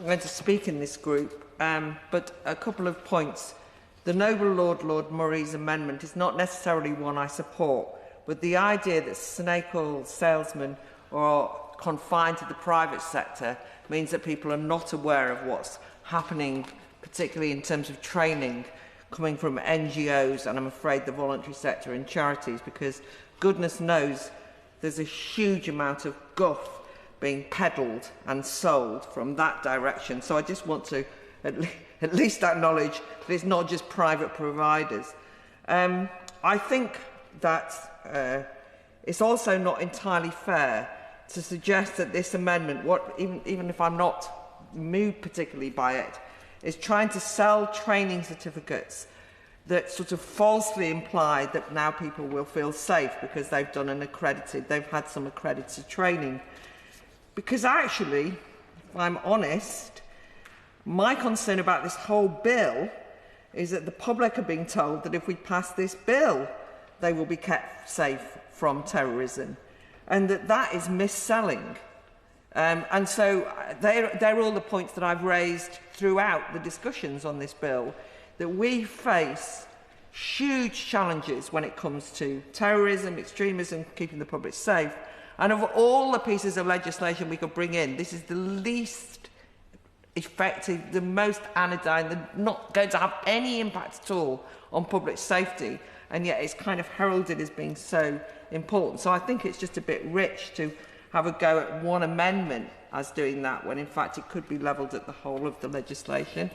going to speak in this group, but a couple of points. The noble Lord Murray's amendment is not necessarily one I support, but the idea that snake oil salesmen are confined to the private sector means that people are not aware of what's happening, particularly in terms of training coming from NGOs and I'm afraid the voluntary sector and charities, because goodness knows there's a huge amount of guff being peddled and sold from that direction. So I just want to at least acknowledge that it's not just private providers. I think that it's also not entirely fair to suggest that this amendment, even if I'm not moved particularly by it, is trying to sell training certificates that sort of falsely imply that now people will feel safe because they've had some accredited training. Because actually, if I'm honest, my concern about this whole bill is that the public are being told that if we pass this bill, they will be kept safe from terrorism, and that is mis-selling. And so they're all the points that I've raised throughout the discussions on this bill, that we face huge challenges when it comes to terrorism, extremism, keeping the public safe. And of all the pieces of legislation we could bring in, this is the least effective, the most anodyne, not going to have any impact at all on public safety, and yet it's kind of heralded as being so important. So I think it's just a bit rich to have a go at one amendment as doing that, when in fact it could be levelled at the whole of the legislation.